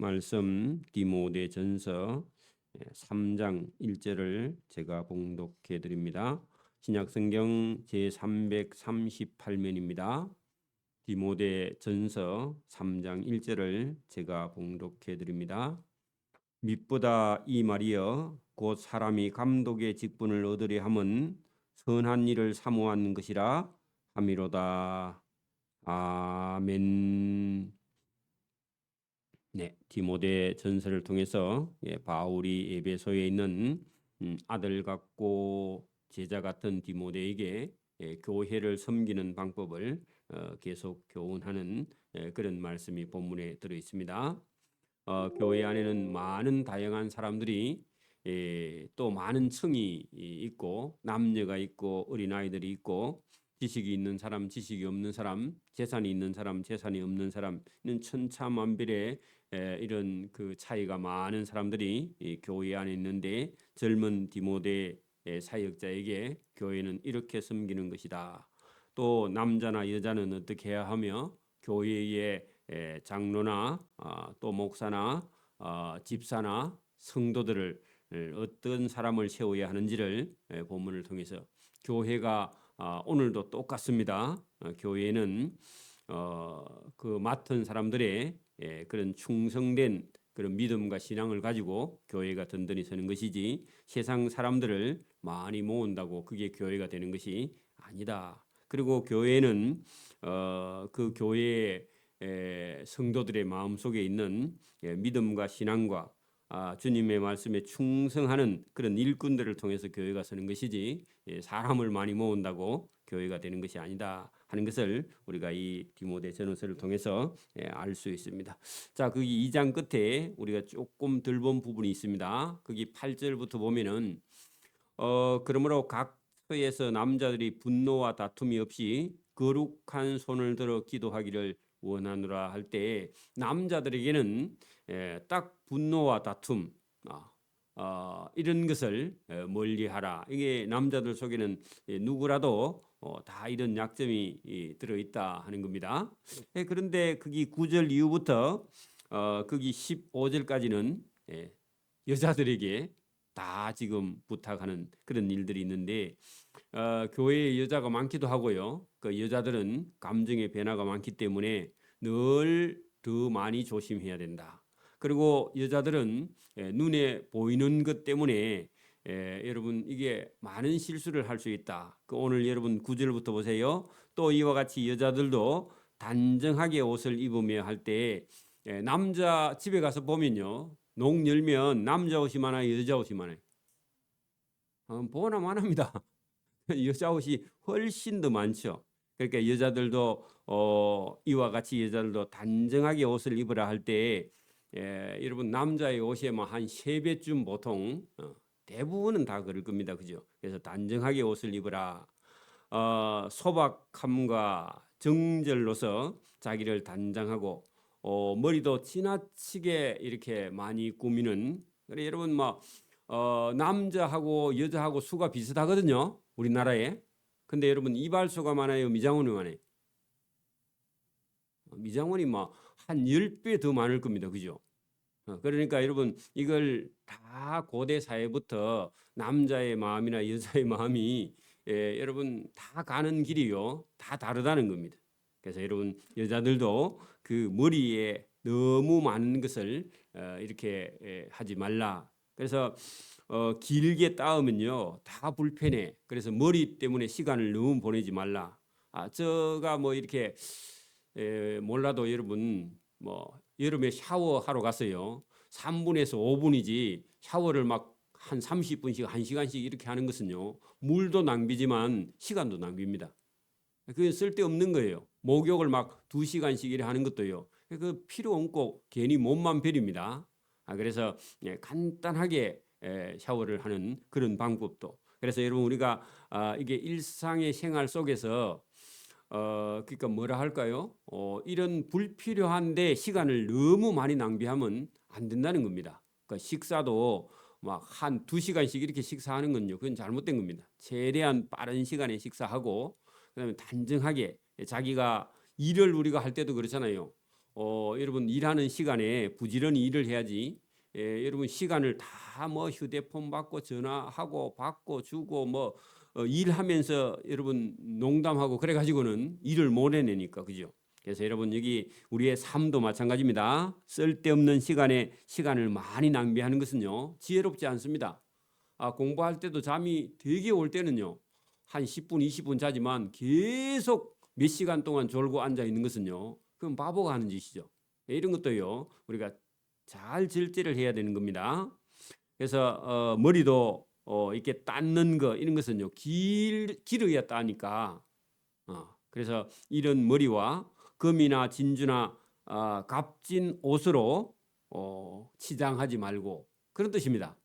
말씀 디모데전서 3장 1절을 제가 봉독해 드립니다. 신약성경 제338면입니다. 디모데전서 3장 1절을 제가 봉독해 드립니다. 밑보다 이 말이여 곧 사람이 감독의 직분을 얻으려 함은 선한 일을 사모하는 것이라 함이로다. 아멘. 네, 디모데 전서를 통해서 바울이 에베소에 있는 아들 같고 제자 같은 디모데에게 교회를 섬기는 방법을 계속 교훈하는 그런 말씀이 본문에 들어 있습니다. 교회 안에는 많은 다양한 사람들이 또 많은 층이 있고 남녀가 있고 어린아이들이 있고 지식이 있는 사람, 지식이 없는 사람, 재산이 있는 사람, 재산이 없는 사람은 천차만별의 이런 그 차이가 많은 사람들이 이 교회 안에 있는데 젊은 디모데 사역자에게 교회는 이렇게 섬기는 것이다. 또 남자나 여자는 어떻게 해야 하며 교회의 장로나 또 목사나 집사나 성도들을 어떤 사람을 세워야 하는지를 본문을 통해서 교회가 오늘도 똑같습니다. 교회는 그 맡은 사람들의 그런 충성된 그런 믿음과 신앙을 가지고 교회가 든든히 서는 것이지 세상 사람들을 많이 모은다고 그게 교회가 되는 것이 아니다. 그리고 교회는 그 교회의 성도들의 마음속에 있는 믿음과 신앙과 주님의 말씀에 충성하는 그런 일꾼들을 통해서 교회가 서는 것이지 사람을 많이 모은다고 교회가 되는 것이 아니다 하는 것을 우리가 이 디모데 전서를 통해서 알 수 있습니다. 자, 거기 2장 끝에 우리가 조금 덜 본 부분이 있습니다. 거기 8절부터 보면은 그러므로 각 터에서 남자들이 분노와 다툼이 없이 거룩한 손을 들어 기도하기를 원하노라 할 때 남자들에게는 딱 분노와 다툼 이런 것을 멀리하라. 이게 남자들 속에는 누구라도 다 이런 약점이 들어있다 하는 겁니다. 그런데 거기 9절 이후부터 거기 15절까지는 여자들에게 다 지금 부탁하는 그런 일들이 있는데 교회에 여자가 많기도 하고요. 그 여자들은 감정의 변화가 많기 때문에 늘 더 많이 조심해야 된다. 그리고 여자들은 눈에 보이는 것 때문에 여러분 이게 많은 실수를 할 수 있다. 그 오늘 여러분 9절부터 보세요. 또 이와 같이 여자들도 단정하게 옷을 입으며 할 때 남자 집에 가서 보면요. 농 열면 남자 옷이 많아요, 여자 옷이 많아요. 보나 마나입니다. 여자 옷이 훨씬 더 많죠. 그러니까 여자들도 이와 같이 여자들도 단정하게 옷을 입으라 할 때 여러분 남자의 옷이 뭐 한 3배쯤 보통 대부분은 다 그럴 겁니다. 그죠? 그래서 단정하게 옷을 입으라. 소박함과 정절로서 자기를 단장하고 머리도 지나치게 이렇게 많이 꾸미는 그래 여러분 뭐 남자하고 여자하고 수가 비슷하거든요. 우리나라에. 근데 여러분 이발소가 많아요, 미장원이 많아요? 미장원이 막 한 10배 더 많을 겁니다. 그죠? 그러니까 여러분 이걸 다 고대 사회부터 남자의 마음이나 여자의 마음이 여러분 다 가는 길이요. 다 다르다는 겁니다. 그래서 여러분 여자들도 그 머리에 너무 많은 것을 이렇게 하지 말라. 그래서 길게 따으면요 다 불편해. 그래서 머리 때문에 시간을 너무 보내지 말라. 저가 뭐 이렇게 몰라도 여러분 뭐 여름에 샤워하러 갔어요. 3분에서 5분이지 샤워를 막 한 30분씩 1시간씩 이렇게 하는 것은요. 물도 낭비지만 시간도 낭비입니다. 그게 쓸데없는 거예요. 목욕을 막 2시간씩 이렇게 하는 것도요. 그 필요 없고 괜히 몸만 베립니다. 그래서 간단하게 샤워를 하는 그런 방법도. 그래서 여러분 우리가 이게 일상의 생활 속에서 그러니까 뭐라 할까요? 이런 불필요한데 시간을 너무 많이 낭비하면 안 된다는 겁니다. 그러니까 식사도 막 한 2시간씩 이렇게 식사하는 건요. 그건 잘못된 겁니다. 최대한 빠른 시간에 식사하고 그다음에 단정하게 자기가 일을 우리가 할 때도 그렇잖아요. 여러분 일하는 시간에 부지런히 일을 해야지. 여러분 시간을 다 뭐 휴대폰 받고 전화하고 받고 주고 뭐 일하면서 여러분 농담하고 그래 가지고는 일을 못 해내니까, 그죠? 그래서 여러분 여기 우리의 삶도 마찬가지입니다. 쓸데없는 시간에 시간을 많이 낭비하는 것은요 지혜롭지 않습니다. 공부할 때도 잠이 되게 올 때는요 한 10분 20분 자지만 계속 몇 시간 동안 졸고 앉아 있는 것은요 그건 바보가 하는 짓이죠. 이런 것도요 우리가 잘 절제를 해야 되는 겁니다. 그래서 머리도 이렇게 닦는 거 이런 것은요 길어야 따니까 그래서 이런 머리와 금이나 진주나 값진 옷으로 치장하지 말고, 그런 뜻입니다.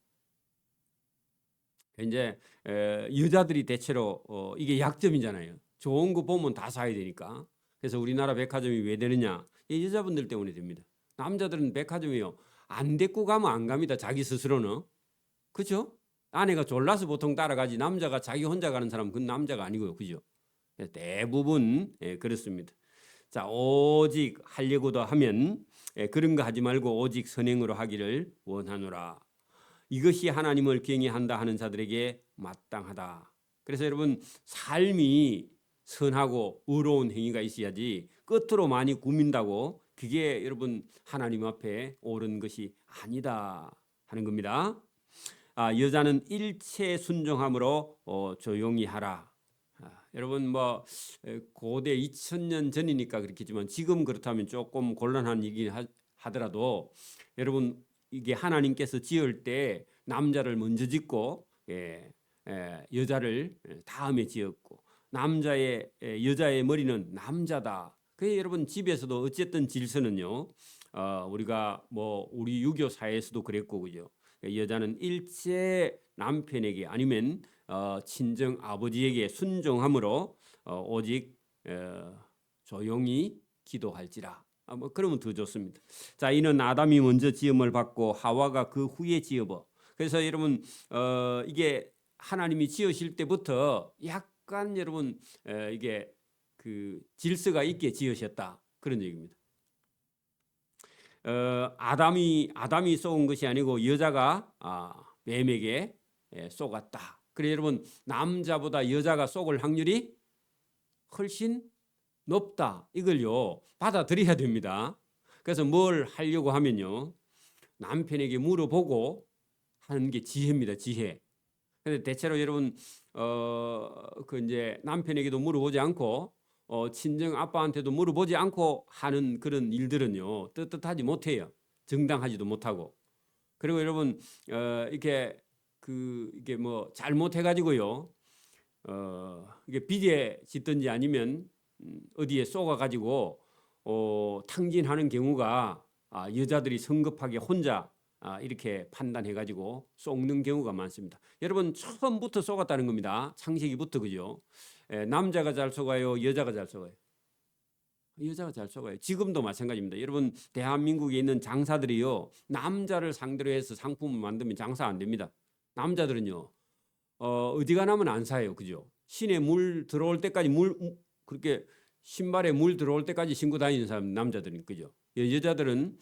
이제 여자들이 대체로 이게 약점이잖아요. 좋은 거 보면 다 사야 되니까. 그래서 우리나라 백화점이 왜 되느냐? 이 여자분들 때문에 됩니다. 남자들은 백화점이요 안 데리고 가면 안 갑니다. 자기 스스로는. 그죠? 아내가 졸라서 보통 따라가지, 남자가 자기 혼자 가는 사람은 그건 남자가 아니고요. 그죠? 대부분 그렇습니다. 자, 오직 하려고도 하면 그런 거 하지 말고 오직 선행으로 하기를 원하노라. 이것이 하나님을 경외한다 하는 자들에게 마땅하다. 그래서 여러분 삶이 선하고 의로운 행위가 있어야지 끝으로 많이 꾸민다고 그게 여러분 하나님 앞에 옳은 것이 아니다 하는 겁니다. 여자는 일체 순종함으로 조용히 하라. 여러분 뭐 고대 2000년 전이니까 그렇겠지만 지금 그렇다면 조금 곤란한 얘기 하더라도 여러분 이게 하나님께서 지을 때 남자를 먼저 짓고 여자를 다음에 지었고 여자의 머리는 남자다. 그게 여러분 집에서도 어쨌든 질서는요 우리가 뭐 우리 유교 사회에서도 그랬고, 그죠? 여자는 일체 남편에게 아니면 친정 아버지에게 순종함으로 오직 조용히 기도할지라. 뭐 그러면 더 좋습니다. 자, 이는 아담이 먼저 지음을 받고 하와가 그 후에 지어버. 그래서 여러분 이게 하나님이 지으실 때부터 약간 여러분 이게 그 질서가 있게 지으셨다 그런 얘기입니다. 아담이 쏘은 것이 아니고 여자가 뱀에게 쏘았다. 그래 여러분 남자보다 여자가 쏘을 확률이 훨씬 높다. 이걸요 받아들여야 됩니다. 그래서 뭘 하려고 하면요 남편에게 물어보고 하는 게 지혜입니다. 지혜. 근데 대체로 여러분 그 이제 남편에게도 물어보지 않고 친정 아빠한테도 물어보지 않고 하는 그런 일들은요 떳떳하지 못해요. 정당하지도 못하고. 그리고 여러분 이게 뭐 잘못해 가지고요 이게 빚에 짓든지 아니면 어디에 쏘가 가지고 탕진하는 경우가 여자들이 성급하게 혼자 이렇게 판단해 가지고 쏘는 경우가 많습니다. 여러분 처음부터 쏘았다는 겁니다. 창세기부터, 그죠? 남자가 잘 쏘가요, 여자가 잘 쏘가요? 여자가 잘 쏘가요. 지금도 마찬가지입니다. 여러분 대한민국에 있는 장사들이요 남자를 상대로 해서 상품을 만들면 장사 안 됩니다. 남자들은요 어디 가나면 안 사요, 그죠? 시내 물 들어올 때까지 그렇게 신발에 물 들어올 때까지 신고 다니는 사람 남자들은, 그죠? 여자들은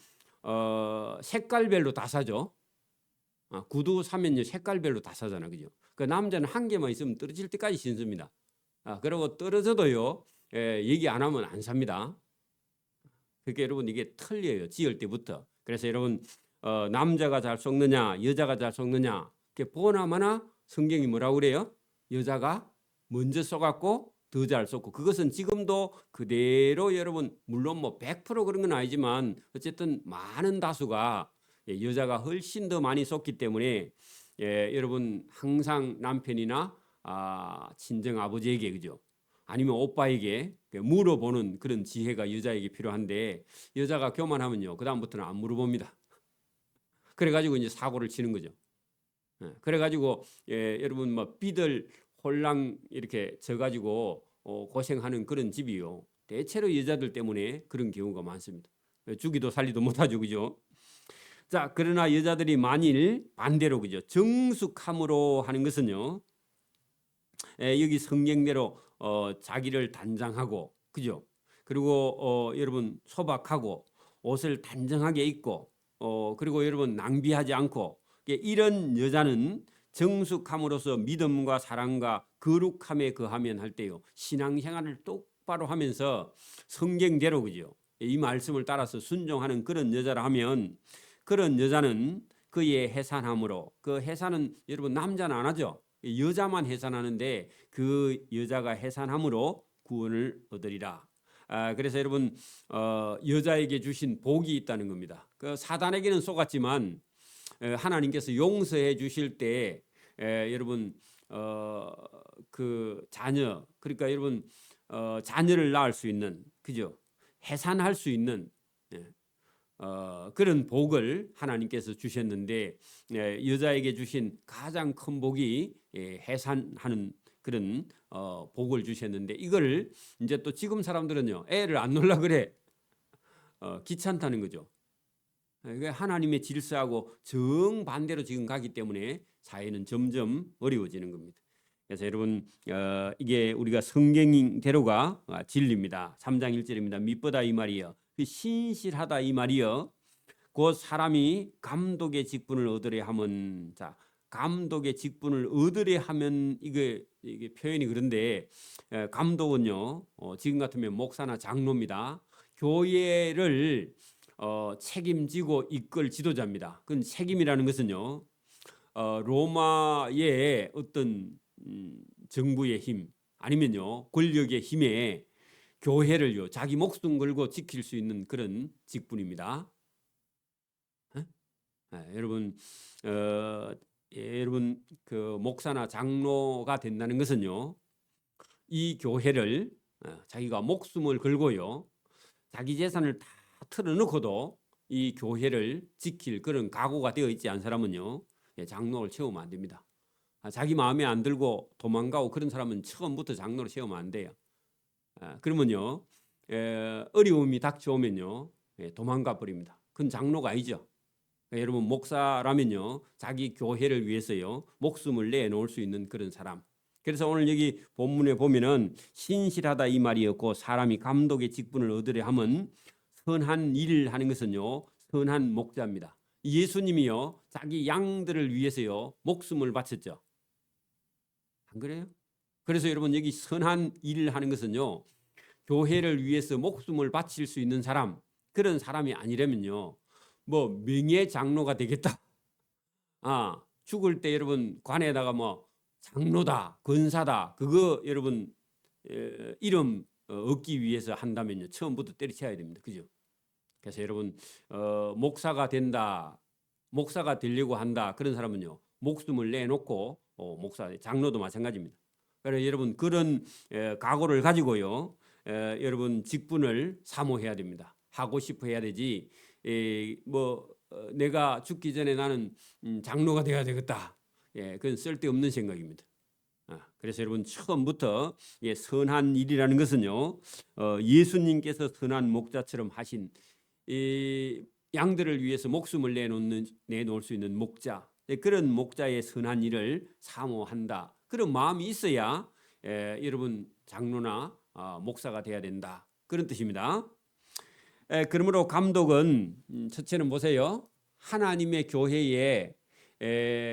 색깔별로 다 사죠. 구두 사면요 색깔별로 다 사잖아, 그죠? 그 남자는 한 개만 있으면 떨어질 때까지 신습니다. 그리고 떨어져도요 얘기 안 하면 안 삽니다. 그러니까 여러분 이게 틀려요, 지을 때부터. 그래서 여러분 남자가 잘 썩느냐 여자가 잘 썩느냐 이렇게 보나마나 성경이 뭐라고 그래요? 여자가 먼저 쏘갖고 더 잘 쏘고, 그것은 지금도 그대로 여러분 물론 뭐 100% 그런 건 아니지만 어쨌든 많은 다수가 여자가 훨씬 더 많이 쏘기 때문에 여러분 항상 남편이나 친정 아버지에게, 그죠? 아니면 오빠에게 물어보는 그런 지혜가 여자에게 필요한데 여자가 교만하면요 그 다음부터는 안 물어봅니다. 그래가지고 이제 사고를 치는 거죠. 그래가지고 여러분 뭐 삐들 홀랑 이렇게 져가지고 고생하는 그런 집이요 대체로 여자들 때문에 그런 경우가 많습니다. 죽이도 살리도 못하죠, 그죠? 자, 그러나 여자들이 만일 반대로, 그죠? 정숙함으로 하는 것은요 여기 성경대로 자기를 단장하고, 그죠? 그리고 여러분 소박하고 옷을 단정하게 입고 그리고 여러분 낭비하지 않고 이런 여자는 정숙함으로써 믿음과 사랑과 거룩함에 거하면 할 때요 신앙생활을 똑바로 하면서 성경대로 그죠 이 말씀을 따라서 순종하는 그런 여자라 하면 그런 여자는 그의 해산함으로 그 해산은 여러분 남자는 안 하죠 여자만 해산하는데 그 여자가 해산함으로 구원을 얻으리라. 그래서 여러분 여자에게 주신 복이 있다는 겁니다. 그 사단에게는 속았지만 하나님께서 용서해 주실 때 여러분 그 자녀 그러니까 여러분 자녀를 낳을 수 있는 그죠 해산할 수 있는 그런 복을 하나님께서 주셨는데 여자에게 주신 가장 큰 복이 해산하는 그런 복을 주셨는데 이걸 이제 또 지금 사람들은요 애를 안 놓으려 그래 귀찮다는 거죠. 하나님의 질서하고 정반대로 지금 가기 때문에 사회는 점점 어려워지는 겁니다. 그래서 여러분 이게 우리가 성경대로가 진리입니다. 3장 1절입니다. 미쁘다 이 말이여 신실하다 이 말이여 그 사람이 감독의 직분을 얻으려 하면 자 감독의 직분을 얻으려 하면 이게 표현이 그런데 감독은요 지금 같으면 목사나 장로입니다. 교회를 책임지고 이끌 지도자입니다. 그건 책임이라는 것은요 로마의 어떤 정부의 힘 아니면요 권력의 힘에 교회를요 자기 목숨 걸고 지킬 수 있는 그런 직분입니다. 여러분 여러분 그 목사나 장로가 된다는 것은요 이 교회를 자기가 목숨을 걸고요 자기 재산을 다 털어놓고도 이 교회를 지킬 그런 각오가 되어 있지 않은 사람은요 장로를 채우면 안 됩니다. 자기 마음에 안 들고 도망가고 그런 사람은 처음부터 장로를 채우면 안 돼요. 그러면요 어려움이 닥쳐오면요 도망가 버립니다. 그건 장로가 아니죠. 여러분 목사라면요 자기 교회를 위해서요 목숨을 내놓을 수 있는 그런 사람. 그래서 오늘 여기 본문에 보면은 신실하다 이 말이었고 사람이 감독의 직분을 얻으려 하면 선한 일을 하는 것은요 선한 목자입니다. 예수님이요 자기 양들을 위해서요 목숨을 바쳤죠. 안 그래요? 그래서 여러분 여기 선한 일을 하는 것은요 교회를 위해서 목숨을 바칠 수 있는 사람 그런 사람이 아니라면요 뭐 명예 장로가 되겠다. 죽을 때 여러분 관에다가 뭐 장로다 권사다 그거 여러분 이름 얻기 위해서 한다면요 처음부터 때려쳐야 됩니다. 그죠? 그래서 여러분 목사가 된다 목사가 되려고 한다 그런 사람은요 목숨을 내놓고 목사 장로도 마찬가지입니다. 그래서 여러분 그런 각오를 가지고요 여러분 직분을 사모해야 됩니다. 하고 싶어 해야 되지 내가 죽기 전에 나는 장로가 되어야 되겠다. 그건 쓸데없는 생각입니다. 그래서 여러분 처음부터 선한 일이라는 것은요 예수님께서 선한 목자처럼 하신 양들을 위해서 목숨을 내놓을 수 있는 목자 그런 목자의 선한 일을 사모한다. 그런 마음이 있어야 여러분 장로나 목사가 돼야 된다. 그런 뜻입니다. 그러므로 감독은 첫째는 보세요. 하나님의 교회에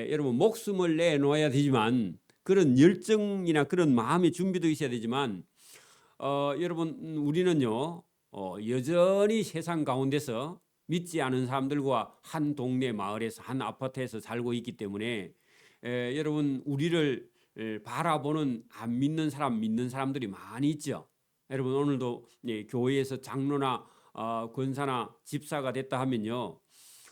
여러분 목숨을 내놓아야 되지만 그런 열정이나 그런 마음의 준비도 있어야 되지만 여러분 우리는요 여전히 세상 가운데서 믿지 않은 사람들과 한 동네 마을에서 한 아파트에서 살고 있기 때문에 여러분 우리를 바라보는 안 믿는 사람 믿는 사람들이 많이 있죠. 여러분 오늘도 교회에서 장로나 권사나 집사가 됐다 하면요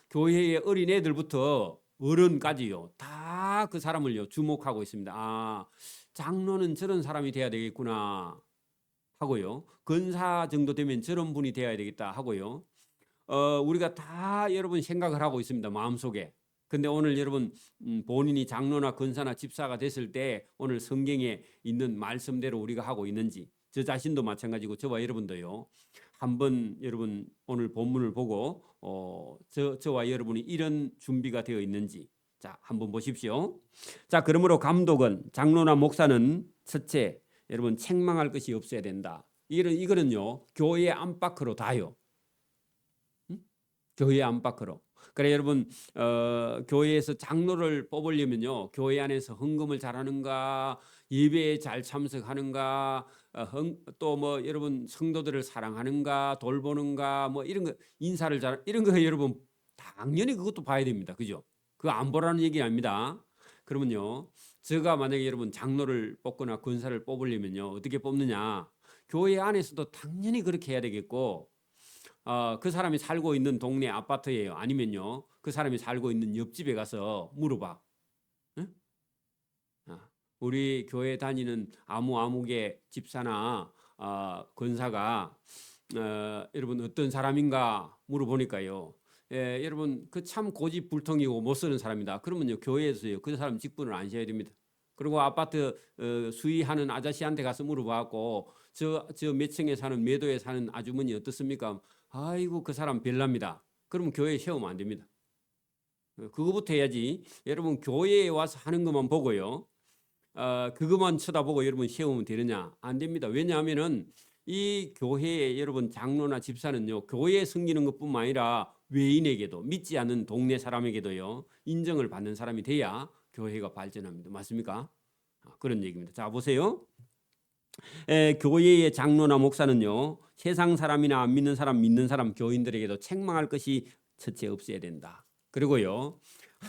교회의 어린애들부터 어른까지요 다 그 사람을요 주목하고 있습니다. 장로는 저런 사람이 돼야 되겠구나 하고요 권사 정도 되면 저런 분이 되어야 되겠다 하고요 우리가 다 여러분 생각을 하고 있습니다 마음속에. 근데 오늘 여러분 본인이 장로나 권사나 집사가 됐을 때 오늘 성경에 있는 말씀대로 우리가 하고 있는지 저 자신도 마찬가지고 저와 여러분도요 한번 여러분 오늘 본문을 보고 저와 여러분이 이런 준비가 되어 있는지 자 한번 보십시오. 자 그러므로 감독은 장로나 목사는 첫째 여러분 책망할 것이 없어야 된다. 이거는요 교회 안팎으로 다요. 교회 안팎으로. 그래 여러분 교회에서 장로를 뽑으려면요. 교회 안에서 헌금을 잘하는가, 예배에 잘 참석하는가, 또 뭐 여러분 성도들을 사랑하는가, 돌보는가, 뭐 이런 거, 인사를 잘, 이런 거 여러분 당연히 그것도 봐야 됩니다. 그죠? 그거 안 보라는 얘기 아닙니다. 그러면요. 제가 만약에 여러분 장로를 뽑거나 권사를 뽑으려면요. 어떻게 뽑느냐? 교회 안에서도 당연히 그렇게 해야 되겠고, 그 사람이 살고 있는 동네 아파트예요. 아니면요, 그 사람이 살고 있는 옆집에 가서 물어봐. 응? 우리 교회 다니는 아무개 집사나 권사가 여러분 어떤 사람인가 물어보니까요. 여러분 그 참 고집불통이고 못 쓰는 사람이다. 그러면요 교회에서요 그 사람 직분을 안 셔야 됩니다. 그리고 아파트 수의하는 아저씨한테 가서 물어봐갖고 저 몇 층에 사는 몇 호에 사는 아주머니 어떻습니까? 아이고 그 사람 별납니다. 그러면 교회에 세우면 안 됩니다. 그거부터 해야지. 여러분 교회에 와서 하는 것만 보고요. 그것만 쳐다보고 여러분 세우면 되느냐? 안 됩니다. 왜냐하면은 이 교회에 여러분 장로나 집사는요 교회에 섬기는 것뿐만 아니라 외인에게도, 믿지 않는 동네 사람에게도요 인정을 받는 사람이 돼야 교회가 발전합니다. 맞습니까? 그런 얘기입니다. 자 보세요. 교회의 장로나 목사는요 세상 사람이나 안 믿는 사람, 믿는 사람, 교인들에게도 책망할 것이 첫째 없어야 된다. 그리고요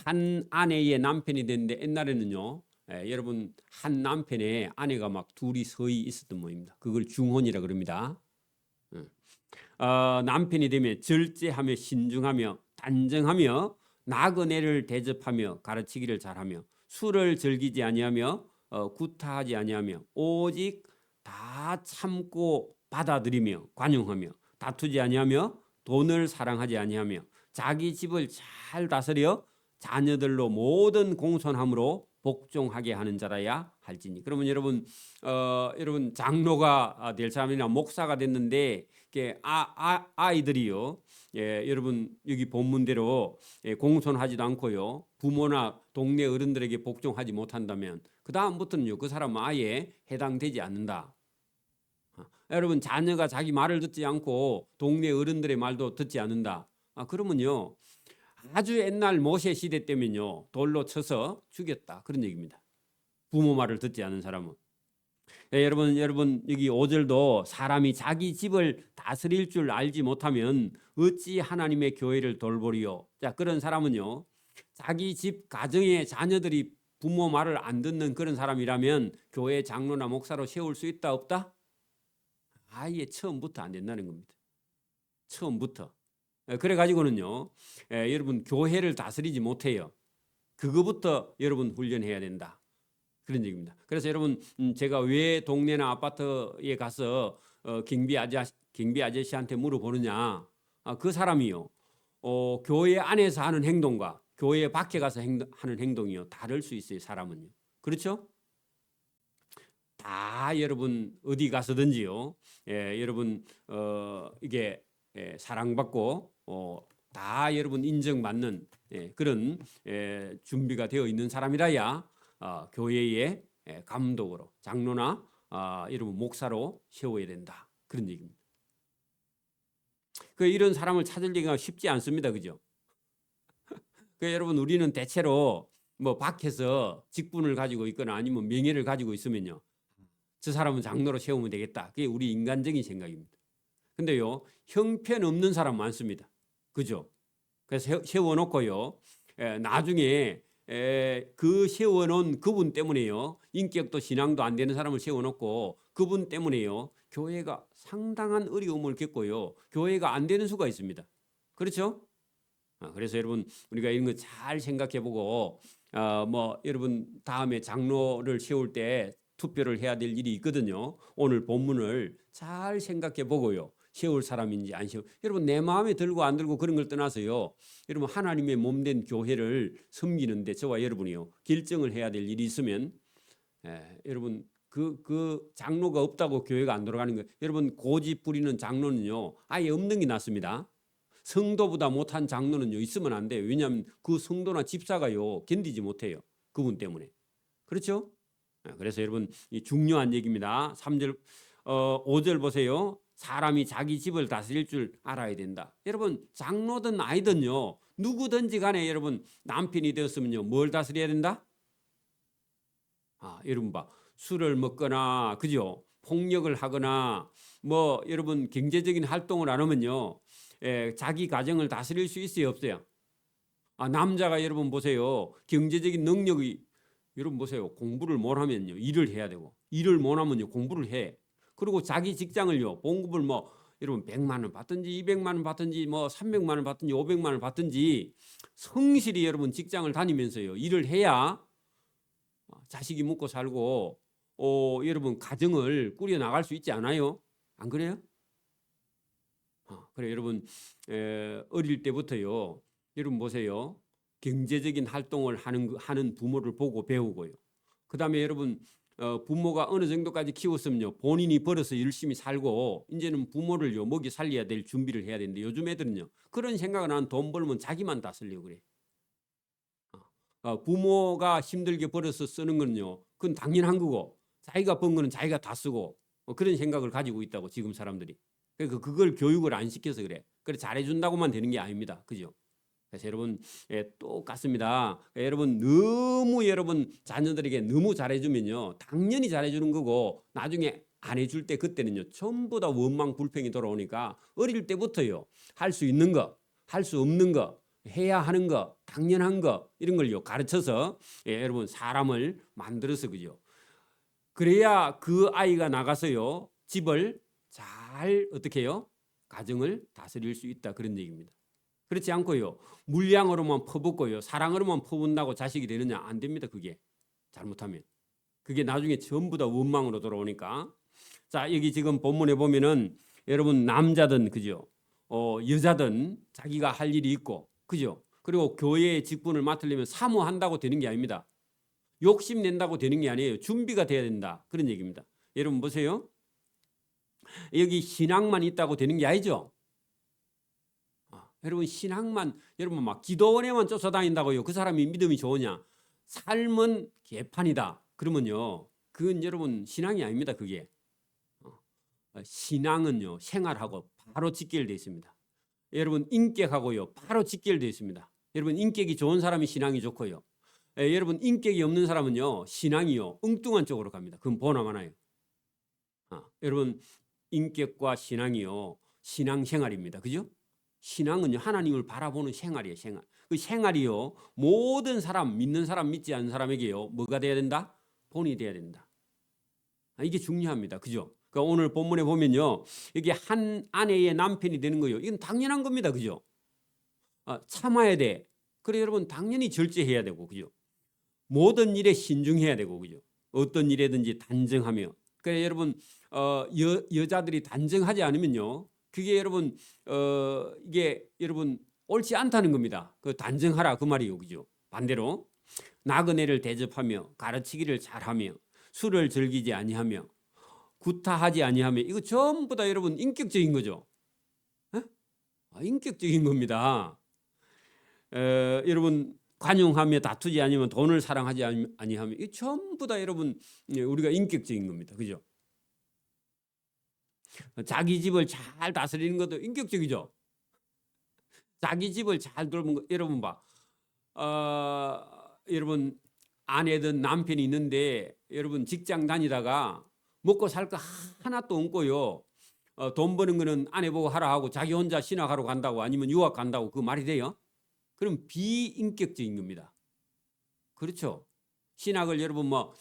한 아내의 남편이 됐는데 옛날에는요 여러분 한 남편의 아내가 막 둘이 서히 있었던 모입니다. 그걸 중혼이라 그럽니다. 남편이 되면 절제하며 신중하며 단정하며 나그네를 대접하며 가르치기를 잘하며 술을 즐기지 아니하며 구타하지 아니하며 오직 다 참고 받아들이며 관용하며 다투지 아니하며 돈을 사랑하지 아니하며 자기 집을 잘 다스려 자녀들로 모든 공손함으로 복종하게 하는 자라야 할지니. 그러면 여러분 여러분 장로가 될 사람이나 목사가 됐는데 아이들이요 여러분 여기 본문대로 공손하지도 않고요 부모나 동네 어른들에게 복종하지 못한다면 그 다음부터는요 그 사람은 아예 해당되지 않는다. 여러분 자녀가 자기 말을 듣지 않고 동네 어른들의 말도 듣지 않는다. 그러면요 아주 옛날 모세 시대 때면요 돌로 쳐서 죽였다 그런 얘기입니다. 부모 말을 듣지 않은 사람은. 여러분 여기 5절도 사람이 자기 집을 다스릴 줄 알지 못하면 어찌 하나님의 교회를 돌보리요. 자 그런 사람은요 자기 집 가정의 자녀들이 부모 말을 안 듣는 그런 사람이라면 교회 장로나 목사로 세울 수 있다 없다? 아예 처음부터 안 된다는 겁니다. 처음부터. 그래 가지고는요 여러분 교회를 다스리지 못해요. 그거부터 여러분 훈련해야 된다. 그런 얘기입니다. 그래서 여러분 제가 왜 동네나 아파트에 가서 경비 아저씨한테 물어보느냐? 그 사람이요. 교회 안에서 하는 행동과 교회 밖에 가서 하는 행동이요 다를 수 있어요. 사람은요. 그렇죠? 다 여러분 어디 가서든지요. 여러분 이게 사랑받고 다 여러분 인정받는 그런 준비가 되어 있는 사람이라야 교회의 감독으로 장로나 여러분 목사로 세워야 된다. 그런 얘기입니다. 이런 사람을 찾으기가 쉽지 않습니다. 그죠? 여러분 우리는 대체로 뭐 밖에서 직분을 가지고 있거나 아니면 명예를 가지고 있으면요. 저 사람은 장로로 세우면 되겠다. 그게 우리 인간적인 생각입니다. 근데요. 형편없는 사람 많습니다. 그죠? 그래서 세워놓고요. 나중에 그 세워놓은 그분 때문에요. 인격도 신앙도 안 되는 사람을 세워놓고 그분 때문에요. 교회가 상당한 어려움을 겪고요. 교회가 안 되는 수가 있습니다. 그렇죠? 그래서 여러분 우리가 이런 거 잘 생각해보고 뭐 여러분 다음에 장로를 세울 때 투표를 해야 될 일이 있거든요. 오늘 본문을 잘 생각해보고요. 세울 사람인지 안 세울. 여러분 내 마음에 들고 안 들고 그런 걸 떠나서요. 여러분 하나님의 몸된 교회를 섬기는데 저와 여러분이요. 결정을 해야 될 일이 있으면 여러분 그 장로가 없다고 교회가 안 돌아가는 거예요. 여러분 고집 부리는 장로는요. 아예 없는 게 낫습니다. 성도보다 못한 장로는요 있으면 안 돼요. 왜냐하면 그 성도나 집사가요 견디지 못해요. 그분 때문에. 그렇죠? 그래서 여러분 이 중요한 얘기입니다. 3절 5절 보세요. 사람이 자기 집을 다스릴 줄 알아야 된다. 여러분 장로든 아이든요 누구든지 간에 여러분 남편이 되었으면요 뭘 다스려야 된다? 여러분 봐 술을 먹거나 그죠? 폭력을 하거나 뭐 여러분 경제적인 활동을 안 하면요 자기 가정을 다스릴 수 있어요 없어요? 남자가 여러분 보세요 경제적인 능력이 여러분 보세요 공부를 못 하면요 일을 해야 되고 일을 못 하면요 공부를 해. 그리고 자기 직장을요 봉급을 뭐 여러분 100만 원 받든지 200만 원 받든지 뭐 300만 원 받든지 500만 원 받든지 성실히 여러분 직장을 다니면서요 일을 해야 자식이 먹고 살고 여러분 가정을 꾸려 나갈 수 있지 않아요? 안 그래요? 그래 여러분 어릴 때부터요 여러분 보세요 경제적인 활동을 하는 부모를 보고 배우고요. 그 다음에 여러분 부모가 어느 정도까지 키웠으면요 본인이 벌어서 열심히 살고 이제는 부모를요 먹이 살려야 될 준비를 해야 되는데 요즘 애들은요 그런 생각은 안 돈 벌면 자기만 다 쓰려고 그래. 부모가 힘들게 벌어서 쓰는 건요 그건 당연한 거고 자기가 번 거는 자기가 다 쓰고 그런 생각을 가지고 있다고 지금 사람들이. 그러니까 그걸 교육을 안 시켜서 그래. 그래 잘해준다고만 되는 게 아닙니다. 그죠? 그래서 여러분 똑같습니다. 여러분 너무 여러분 자녀들에게 너무 잘해주면요 당연히 잘해주는 거고 나중에 안 해줄 때 그때는요 전부 다 원망 불평이 돌아오니까 어릴 때부터요 할 수 있는 거, 할 수 없는 거, 해야 하는 거, 당연한 거 이런 걸요 가르쳐서 여러분 사람을 만들어서 그죠. 그래야 그 아이가 나가서요 집을 잘 어떻게 해요? 가정을 다스릴 수 있다 그런 얘기입니다. 그렇지 않고요 물량으로만 퍼붓고요 사랑으로만 퍼붓는다고 자식이 되느냐 안 됩니다. 그게 잘못하면 그게 나중에 전부 다 원망으로 돌아오니까. 자 여기 지금 본문에 보면은 여러분 남자든 그죠 여자든 자기가 할 일이 있고 그죠 그리고 교회의 직분을 맡으려면 사모한다고 되는 게 아닙니다. 욕심 낸다고 되는 게 아니에요. 준비가 돼야 된다 그런 얘기입니다. 여러분 보세요 여기 신앙만 있다고 되는 게 아니죠. 여러분 신앙만 여러분 막 기도원에만 쫓아다닌다고요 그 사람이 믿음이 좋으냐? 삶은 개판이다 그러면요 그건 여러분 신앙이 아닙니다. 그게 신앙은요 생활하고 바로 직결되어 있습니다. 여러분 인격하고요 바로 직결되어 있습니다. 여러분 인격이 좋은 사람이 신앙이 좋고요 여러분 인격이 없는 사람은요 신앙이요 엉뚱한 쪽으로 갑니다. 그건 보나마나요. 여러분 인격과 신앙이요 신앙생활입니다. 그죠? 신앙은요 하나님을 바라보는 생활이에요. 생활. 그 생활이요 모든 사람 믿는 사람 믿지 않는 사람에게요 뭐가 돼야 된다? 본이 돼야 된다. 이게 중요합니다. 그죠? 그러니까 오늘 본문에 보면요 이게 한 아내의 남편이 되는 거예요. 이건 당연한 겁니다. 그죠? 참아야 돼. 그래 여러분 당연히 절제해야 되고 그죠? 모든 일에 신중해야 되고 그죠? 어떤 일에든지 단정하며. 그래 여러분 여자들이 단정하지 않으면요 그게 여러분 이게 여러분 옳지 않다는 겁니다. 그 단정하라 그 말이요. 그죠? 반대로 나그네를 대접하며 가르치기를 잘하며 술을 즐기지 아니하며 구타하지 아니하며 이거 전부 다 여러분 인격적인 거죠. 인격적인 겁니다. 여러분 관용하며 다투지 아니면 돈을 사랑하지 아니하며 이 전부 다 여러분 우리가 인격적인 겁니다. 그죠? 자기 집을 잘 다스리는 것도 인격적이죠. 자기 집을 잘 돌보는 거 여러분 봐. 여러분 아내든 남편이 있는데 여러분 직장 다니다가 먹고 살 거 하나도 없고요. 돈 버는 거는 아내 보고 하라 하고 자기 혼자 신학하러 간다고 아니면 유학 간다고 그 말이 돼요? 그럼 비인격적인 겁니다. 그렇죠? 신학을 여러분 뭐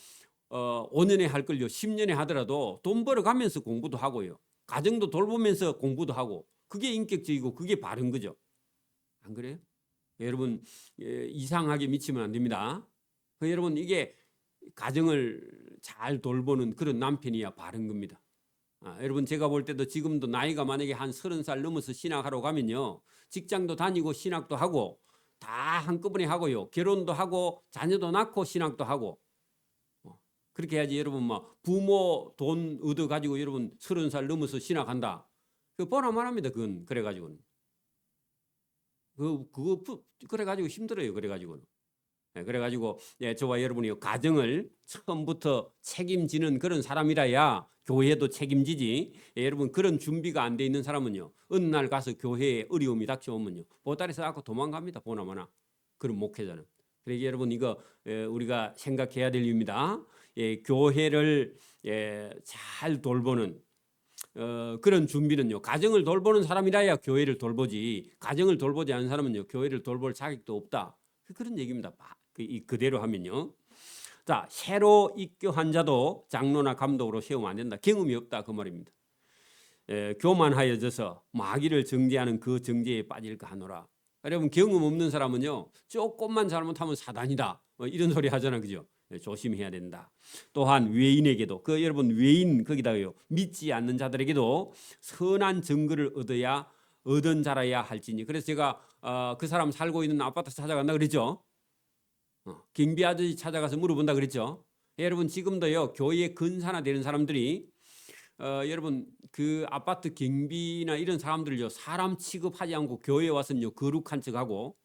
5년에 할 걸요 10년에 하더라도 돈 벌어 가면서 공부도 하고요. 가정도 돌보면서 공부도 하고 그게 인격적이고 그게 바른 거죠. 안 그래요? 여러분 이상하게 미치면 안 됩니다. 여러분 이게 가정을 잘 돌보는 그런 남편이야 바른 겁니다. 여러분 제가 볼 때도 지금도 나이가 만약에 한 30살 넘어서 신학하러 가면요. 직장도 다니고 신학도 하고 다 한꺼번에 하고요. 결혼도 하고 자녀도 낳고 신학도 하고 그렇게 해야지 여러분 막 부모 돈 얻어 가지고 여러분 30살 넘어서 신학한다. 그 뻔하말합니다. 그건 그래가지고는 그거 그래 가지고 힘들어요. 그래 가지고는 그래가지고 저와 여러분이 가정을 처음부터 책임지는 그런 사람이라야 교회도 책임지지. 여러분 그런 준비가 안 돼 있는 사람은요, 어느 날 가서 교회에 어려움이 닥쳐오면요, 보따리 싸고 도망갑니다. 보나마나 그런 목회자는. 그러니까 여러분 이거 우리가 생각해야 될 일입니다. 교회를 잘 돌보는 그런 준비는요, 가정을 돌보는 사람이라야 교회를 돌보지, 가정을 돌보지 않은 사람은요, 교회를 돌볼 자격도 없다. 그런 얘기입니다. 그대로 하면요. 자, 새로 입교한 자도 장로나 감독으로 세우면 안 된다. 경험이 없다 그 말입니다. 교만하여져서 마귀를 정죄하는 그 정죄에 빠질까 하노라. 여러분 경험 없는 사람은요, 조금만 잘못하면 사단이다, 이런 소리 하잖아, 그죠? 조심해야 된다. 또한 외인에게도, 여러분 외인 거기다가요, 믿지 않는 자들에게도 선한 증거를 얻은 자라야 할지니. 그래서 제가 그 사람 살고 있는 아파트 찾아간다 그랬죠. 경비 아저씨 찾아가서 물어본다 그랬죠. 여러분 지금도요, 교회에 근사화되는 사람들이 여러분 그 아파트 경비나 이런 사람들요, 사람 취급하지 않고 교회에 와서는요 거룩한 척하고,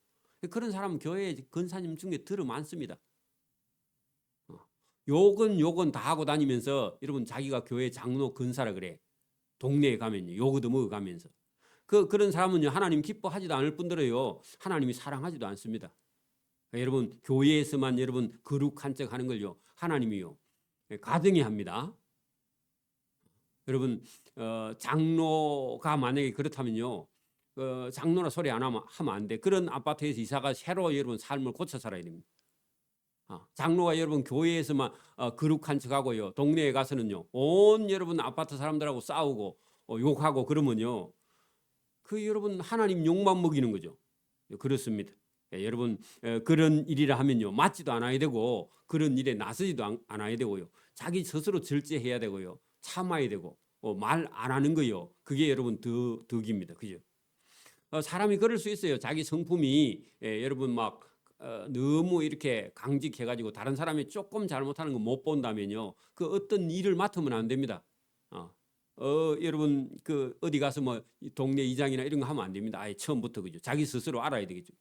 그런 사람은 교회 근사님 중에 들어 많습니다. 욕은 다 하고 다니면서 여러분 자기가 교회 장로 근사라 그래. 동네에 가면요 욕 얻어먹어가면서. 그런 사람은요 하나님 기뻐하지도 않을 뿐더러요 하나님이 사랑하지도 않습니다. 여러분 교회에서만 여러분 거룩한 척 하는 걸요 하나님이요 가증히 합니다. 여러분 장로가 만약에 그렇다면요, 장로나 소리 안 하면 안 돼. 그런 아파트에서 이사가 새로 여러분 삶을 고쳐 살아야 됩니다. 장로가 여러분 교회에서만 거룩한 척하고요, 동네에 가서는요 온 여러분 아파트 사람들하고 싸우고 욕하고 그러면요, 여러분 하나님 욕만 먹이는 거죠. 그렇습니다. 여러분 그런 일이라 하면요 맞지도 않아야 되고, 그런 일에 나서지도 않아야 되고요, 자기 스스로 절제해야 되고요, 참아야 되고, 말 안 하는 거요, 그게 여러분 덕입니다. 그죠? 사람이 그럴 수 있어요. 자기 성품이 여러분 막 너무 이렇게 강직해가지고 다른 사람이 조금 잘못하는 거 못 본다면요, 그 어떤 일을 맡으면 안 됩니다. 여러분 어디 가서 뭐 동네 이장이나 이런 거 하면 안 됩니다. 아예 처음부터. 그죠? 자기 스스로 알아야 되겠죠.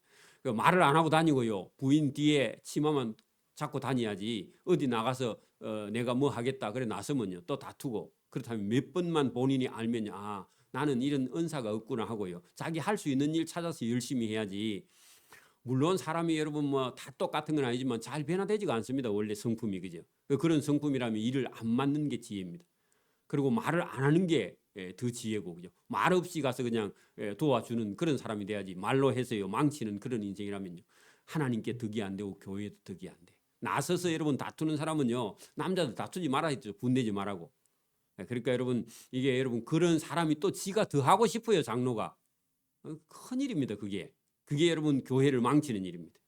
말을 안 하고 다니고요, 부인 뒤에 치마만 잡고 다녀야지, 어디 나가서 내가 뭐 하겠다 그래 나서면요 또 다투고, 그렇다면 몇 번만 본인이 알면요, 나는 이런 은사가 없구나 하고요, 자기 할 수 있는 일 찾아서 열심히 해야지. 물론 사람이 여러분 뭐 다 똑같은 건 아니지만 잘 변화되지가 않습니다. 원래 성품이. 그죠? 그런 성품이라면 일을 안 맡는 게 지혜입니다. 그리고 말을 안 하는 게 더 지혜고, 그죠? 말 없이 가서 그냥 도와주는 그런 사람이 돼야지, 말로 해서요 망치는 그런 인생이라면요 하나님께 덕이 안 되고 교회도 덕이 안 돼. 나서서 여러분 다투는 사람은요, 남자도 다투지 말아야죠. 분내지 말라고. 그러니까 여러분 이게 여러분 그런 사람이 또 지가 더 하고 싶어요, 장로가. 큰일입니다. 그게 여러분 교회를 망치는 일입니다.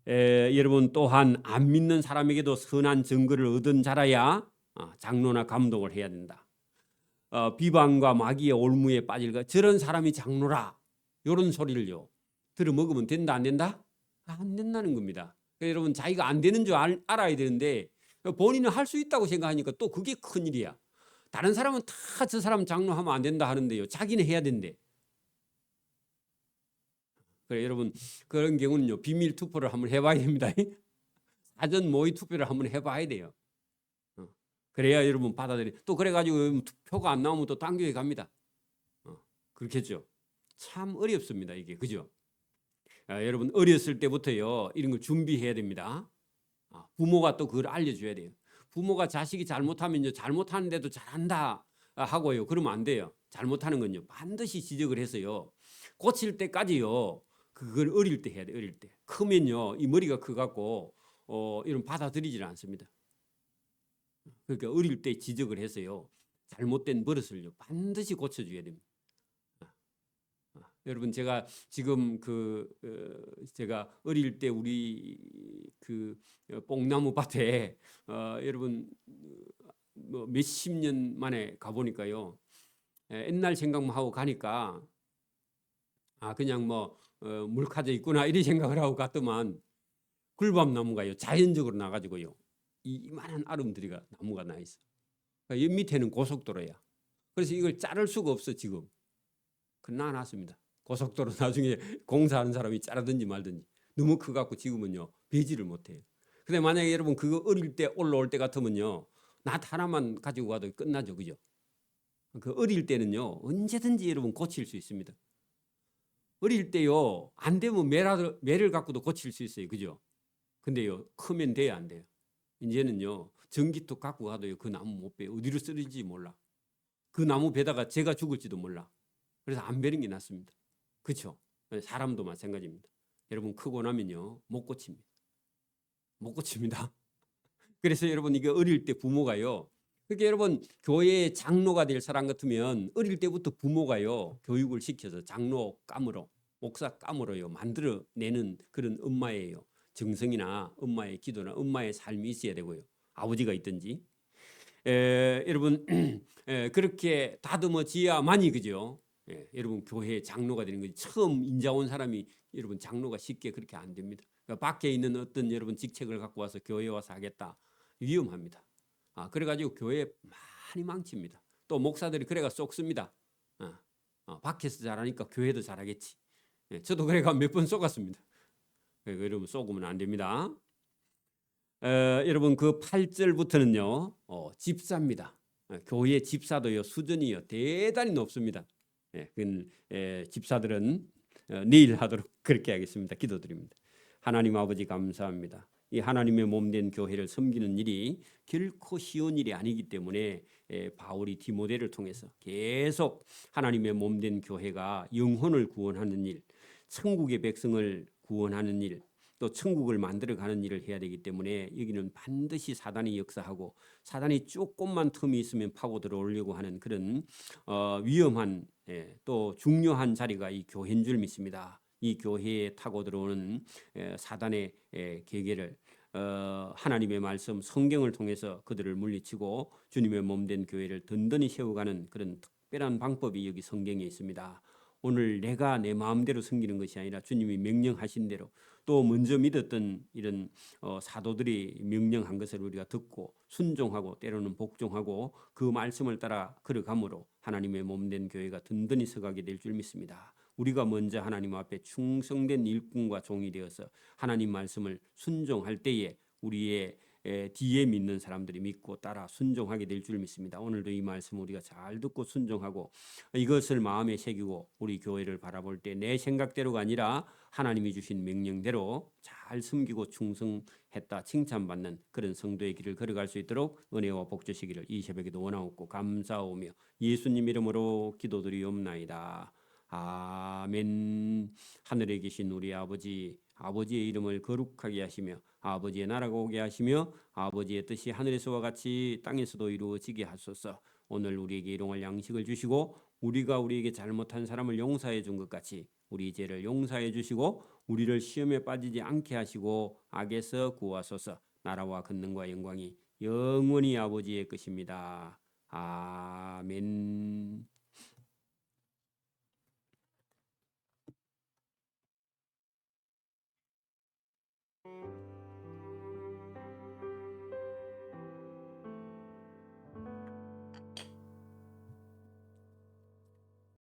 여러분 또한 안 믿는 사람에게도 선한 증거를 얻은 자라야 장로나 감독을 해야 된다. 비방과 마귀의 올무에 빠질까, 저런 사람이 장로라, 이런 소리를요 들어먹으면 된다 안 된다? 안 된다는 겁니다. 그러니까 여러분 자기가 안 되는 줄 알아야 되는데, 본인은 할 수 있다고 생각하니까 또 그게 큰일이야. 다른 사람은 다 저 사람 장로하면 안 된다 하는데요, 자기는 해야 된대. 그래 여러분 그런 경우는요 비밀 투표를 한번 해봐야 됩니다. 사전 모의 투표를 한번 해봐야 돼요. 그래야 여러분 받아들이. 또 그래가지고 투표가 안 나오면 또 딴 교회 갑니다. 그렇겠죠. 참 어렵습니다 이게. 그죠? 여러분 어렸을 때부터요 이런 걸 준비해야 됩니다. 부모가 또 그걸 알려줘야 돼요. 부모가 자식이 잘못하면요 잘못하는데도 잘한다 하고요 그러면 안 돼요. 잘못하는 건요 반드시 지적을 해서요 고칠 때까지요 그걸 어릴 때 해야 돼. 어릴 때. 크면요 이 머리가 커갖고 이런 받아들이질 않습니다. 그러니까 어릴 때 지적을 해서요 잘못된 버릇을요 반드시 고쳐줘야 됩니다. 여러분 제가 지금 제가 어릴 때 우리 뽕나무 밭에 여러분 뭐 몇십 년 만에 가보니까요, 옛날 생각만 하고 가니까 그냥 뭐 물카져 있구나 이런 생각을 하고 갔더만, 굴밤나무가요 자연적으로 나가지고요 이만한 아름드리가 나무가 나 있어. 그러니까 옆 밑에는 고속도로야. 그래서 이걸 자를 수가 없어 지금. 나놨습니다. 고속도로 나중에 공사하는 사람이 자르든지 말든지. 너무 커갖고 지금은요 베지를 못해요. 근데 만약에 여러분 그거 어릴 때 올라올 때 같으면요 낫 하나만 가지고 가도 끝나죠, 그죠? 그 어릴 때는요 언제든지 여러분 고칠 수 있습니다. 어릴 때요 안 되면 매를 갖고도 고칠 수 있어요, 그죠? 근데요 크면 돼야 안 돼요. 이제는요 전기톱 갖고 가도요 그 나무 못 베요. 어디로 쓰는지 몰라. 그 나무 베다가 제가 죽을지도 몰라. 그래서 안 베는 게 낫습니다. 그렇죠? 사람도 마찬가지입니다. 여러분 크고 나면요 못 고칩니다. 못 고칩니다. 그래서 여러분 이게 어릴 때 부모가요. 그러니까 여러분 교회의 장로가 될 사람 같으면 어릴 때부터 부모가요 교육을 시켜서 장로 감으로 목사 감으로요 만들어내는 그런 엄마예요. 정성이나 엄마의 기도나 엄마의 삶이 있어야 되고요. 아버지가 있든지 여러분 그렇게 다듬어지야만이 그죠. 여러분 교회 장로가 되는 거지. 처음 인자 온 사람이 여러분 장로가 쉽게 그렇게 안 됩니다. 그러니까 밖에 있는 어떤 여러분 직책을 갖고 와서 교회에 와서 하겠다. 위험합니다. 그래가지고 교회 많이 망칩니다. 또 목사들이 그래가 쏙습니다. 밖에서 잘하니까 교회도 잘하겠지. 저도 그래가 몇 번 쏘갔습니다. 여러분 쏘으면 안 됩니다. 여러분 그 8절부터는요 집사입니다. 교회 집사도요 수준이요 대단히 높습니다. 집사들은 내일 하도록 그렇게 하겠습니다. 기도드립니다. 하나님 아버지 감사합니다. 이 하나님의 몸된 교회를 섬기는 일이 결코 쉬운 일이 아니기 때문에 바울이 디모데를 통해서 계속 하나님의 몸된 교회가 영혼을 구원하는 일, 천국의 백성을 구원하는 일, 또 천국을 만들어가는 일을 해야 되기 때문에 여기는 반드시 사단이 역사하고 사단이 조금만 틈이 있으면 파고 들어오려고 하는 그런 위험한 또 중요한 자리가 이 교회인 줄 믿습니다. 이 교회에 타고 들어오는 사단의 계계를 하나님의 말씀 성경을 통해서 그들을 물리치고 주님의 몸된 교회를 든든히 세워가는 그런 특별한 방법이 여기 성경에 있습니다. 오늘 내가 내 마음대로 섬기는 것이 아니라 주님이 명령하신 대로 또 먼저 믿었던 이런 사도들이 명령한 것을 우리가 듣고 순종하고 때로는 복종하고 그 말씀을 따라 걸어감으로 하나님의 몸된 교회가 든든히 서가게 될 줄 믿습니다. 우리가 먼저 하나님 앞에 충성된 일꾼과 종이 되어서 하나님 말씀을 순종할 때에 우리의 뒤에 믿는 사람들이 믿고 따라 순종하게 될 줄 믿습니다. 오늘도 이 말씀 우리가 잘 듣고 순종하고 이것을 마음에 새기고 우리 교회를 바라볼 때 내 생각대로가 아니라 하나님이 주신 명령대로 잘 섬기고 충성했다 칭찬받는 그런 성도의 길을 걸어갈 수 있도록 은혜와 복 주시기를 이 새벽에도 원하옵고 감사하오며 예수님 이름으로 기도드리옵나이다. 아멘. 하늘에 계신 우리 아버지, 아버지의 이름을 거룩하게 하시며 아버지의 나라가 오게 하시며 아버지의 뜻이 하늘에서와 같이 땅에서도 이루어지게 하소서. 오늘 우리에게 일용할 양식을 주시고 우리가 우리에게 잘못한 사람을 용서해 준 것 같이 우리 죄를 용서해 주시고 우리를 시험에 빠지지 않게 하시고 악에서 구하소서. 나라와 권능과 영광이 영원히 아버지의 것입니다. 아멘.